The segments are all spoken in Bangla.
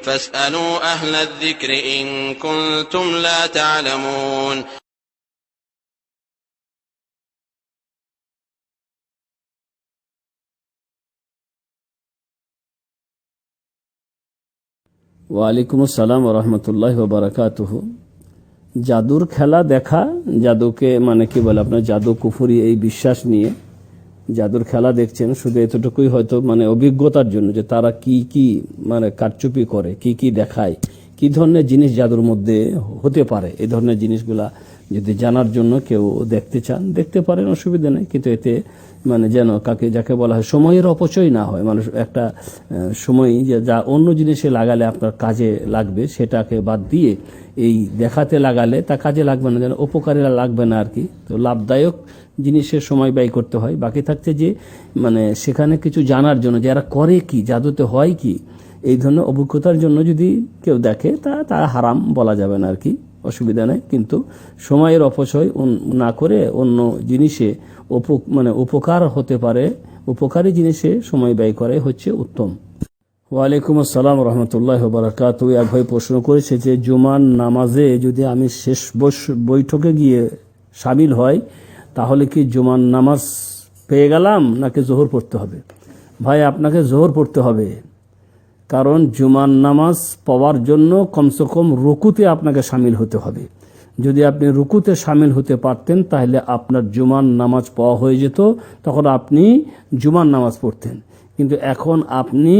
فاسألوا أهل الذكر إن كنتم لا تعلمون. ওয়ালাইকুম আসসালাম ওয়া রাহমাতুল্লাহি ওয়া বারাকাতুহু। জাদুর খেলা দেখা, জাদুকে মানে কি বলে আপনার জাদু কুফরি এই বিশ্বাস নিয়ে জাদুর খেলা দেখছেন, শুধু এতটুকুই হয়তো মানে অভিজ্ঞতার জন্য যে তারা কি কি মানে কারচুপি করে, কি কি দেখায়, কি ধরনের জিনিস জাদুর মধ্যে হতে পারে, এই ধরনের জিনিসগুলা যদি জানার জন্য কেউ দেখতে চান দেখতে পারেন, অসুবিধা নেই। কিন্তু এতে মানে যেন যাকে বলা হয় সময়ের অপচয় না হয়। মানুষ একটা সময় যা অন্য জিনিসে লাগালে আপনার কাজে লাগবে সেটাকে বাদ দিয়ে এই দেখাতে লাগালে তা কাজে লাগবে না, যেন উপকারীরা লাগবে না আর কি। তো লাভদায়ক জিনিসের সময় ব্যয় করতে হয়। বাকি থাকছে যে মানে সেখানে কিছু জানার জন্য, যারা করে কি, জাদুতে হয় কি, এই ধরনের অভিজ্ঞতার জন্য যদি কেউ দেখে তা হারাম বলা যাবে না আর কি, অসুবিধা নেই। কিন্তু সময়ের অপচয় না করে অন্য জিনিসে মানে উপকার হতে পারে, উপকারী জিনিসে সময় ব্যয় করাই হচ্ছে উত্তম। ওয়ালাইকুম আসসালাম রহমতুল্লাহ বারাকাতুহু। এক ভাই প্রশ্ন করেছে যে জুমার নামাজে যদি আমি শেষ বৈঠকে গিয়ে শামিল হয় তাহলে কি জুমার নামাজ পেয়ে গেলাম নাকি জোহর পড়তে হবে? ভাই আপনাকে জোহর পড়তে হবে, কারণ জুমার নামাজ পাওয়ার জন্য কমসে কম রুকুতে আপনাকে শামিল হতে হবে। যদি আপনি রুকুতে শামিল হতে পারতেন তাহলে আপনার জুমার নামাজ পাওয়া হয়ে যেত, তখন আপনি জুমার নামাজ পড়তেন। কিন্তু এখন আপনি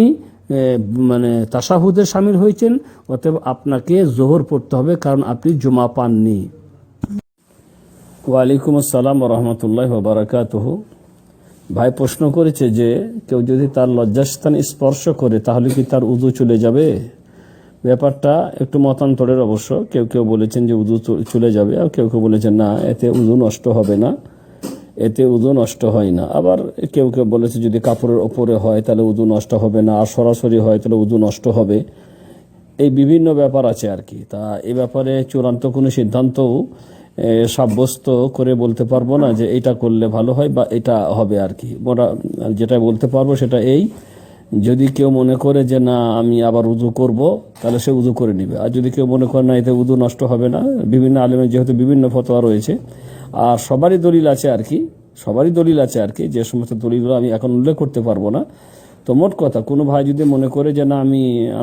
মানে তাশাহুদে শামিল হয়েছেন, অতএব আপনাকে জোহর পড়তে হবে, কারণ আপনি জুমা পাননি। ওয়ালাইকুম আসসালাম ওয়া রাহমাতুল্লাহি ওয়া বারাকাতুহু। ভাই প্রশ্ন করেছে যে কেউ যদি তার লজ্জাস্থান স্পর্শ করে তাহলে কি তার উযু চলে যাবে? ব্যাপারটা একটু মতান্তরের অবশ্য। কেউ কেউ বলেছেন যে উযু চলে যাবে, আর কেউ কেউ বলেছেন না, এতে উযু নষ্ট হবে না, এতে উযু নষ্ট হয় না। আবার কেউ কেউ বলেছে যদি কাপড়ের ওপরে হয় তাহলে উযু নষ্ট হবে না, আর সরাসরি হয় তাহলে উযু নষ্ট হবে। এই বিভিন্ন ব্যাপার আছে আর কি। তা এই ব্যাপারে চূড়ান্ত কোনো সিদ্ধান্তও সাব্যস্ত করে বলতে পারবো না যে এটা করলে ভালো হয় বা এটা হবে আর কি। যেটা বলতে পারবো সেটা এই, যদি কেউ মনে করে যে না আমি আবার উযু করব তাহলে সে উযু করে নেবে। আর যদি কেউ মনে করে না এতে উযু নষ্ট হবে না, বিভিন্ন আলেমের যেহেতু বিভিন্ন ফতোয়া রয়েছে আর সবারই দলিল আছে আর কি, যে সমস্ত দলিলগুলো আমি এখন উল্লেখ করতে পারবো না। তো মোট কথা, কোনো ভাই যদি মনে করে যে না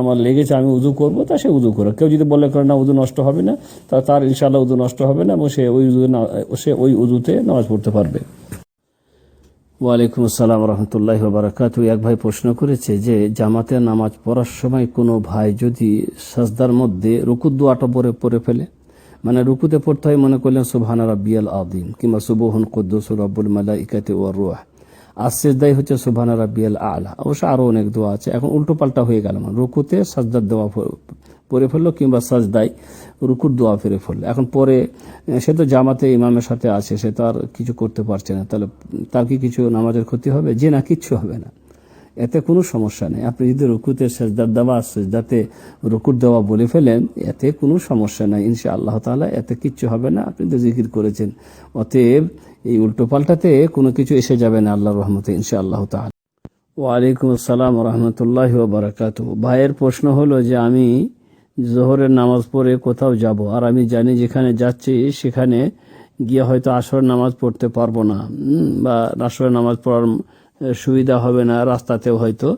আমার লেগেছে আমি উযু করবো, তা সে উযু করে। কেউ যদি বলে করে না উযু নষ্ট হবে না, তা তার ইনশাআল্লাহ উযু নষ্ট হবে না এবং সে ওই উযুতে নামাজ পড়তে পারবে। ওয়ালাইকুম আসসালাম রহমতুল্লাহি ওয়া বারাকাতুহু। এক ভাই প্রশ্ন করেছে যে জামাতের নামাজ পড়ার সময় কোনো ভাই যদি সাজদার মধ্যে রুকুর দোয়াটা পড়ে ফেলে, মানে রুকুতে পড়তে হয় মনে করলেন সুবহানা রাব্বিয়াল আযীম কিংবা সুবহুন কুদ্দুস রাব্বুল মালাইকাতি ওয়ার রূহ, আর সিজদাই হচ্ছে সুবহানা রাব্বিয়াল আ'লা। অবশ্য আরো অনেক দোয়া আছে। এখন উল্টো পাল্টা হয়ে গেল, মানে রুকুতে সাজদার দোয়া পড়ে ফেললো কিংবা সাজদাই রুকুর দোয়া ফিরে ফেললো। এখন পরে সে তো জামাতে ইমামের সাথে আছে, সে তো আর কিছু করতে পারছে না, তাহলে তার কি কিছু নামাজের ক্ষতি হবে? যে না, কিচ্ছু হবে না, এতে কোনো সমস্যা নেই। আপনি যদি রুকুতে সাজদার দেওয়া সাজদাতে রুকুর দেওয়া বলে ফেলেন, এতে কোনো সমস্যা নাই ইনশাআল্লাহ তাআলা, এতে কিচ্ছু হবে না। আপনি তো জিকির করেছেন, অতএব এই উল্টো পাল্টাতে কোনো কিছু এসে যাবে না আল্লাহর রহমতে ইনশাআল্লাহ তাআলা। ওয়ালাইকুম আসসালাম ওয়া রাহমাতুল্লাহি ওয়া বারাকাতুহু। ভাইয়ের প্রশ্ন হলো যে আমি জোহরের নামাজ পড়ে কোথাও যাব, আর আমি জানি যেখানে যাচ্ছি সেখানে গিয়ে হয়তো আসরের নামাজ পড়তে পারবো না, বা আসরের নামাজ পড়ার সুবিধা হবে না রাস্তাতেও হয়তো,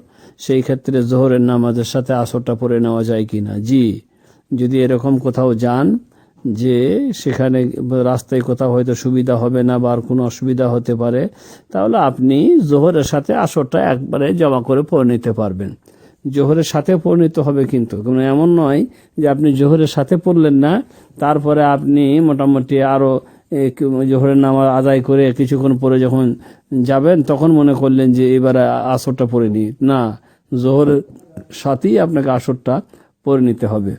সেই ক্ষেত্রে জোহরের নামাজের সাথে আসরটা পড়ে নেওয়া যায় কিনা? জি, যদি এরকম কোথাও যান যে সেখানে রাস্তায় কোথাও হয়তো সুবিধা হবে না বা আর কোনো অসুবিধা হতে পারে, তাহলে আপনি জোহরের সাথে আসরটা একবারে জমা করে পড়ে নিতে পারবেন। জোহরের সাথে পরিণত হবে, কিন্তু এমন নয় যে আপনি জোহরের সাথে পড়লেন না, তারপরে আপনি মোটামুটি আরো জোহরের নামাজ আদায় করে কিছুক্ষণ পরে যখন যাবেন তখন মনে করলেন যে এবারে আসরটা পড়ে নি। না, জোহরের সাথেই আপনাকে আসরটা পড়ে নিতে হবে।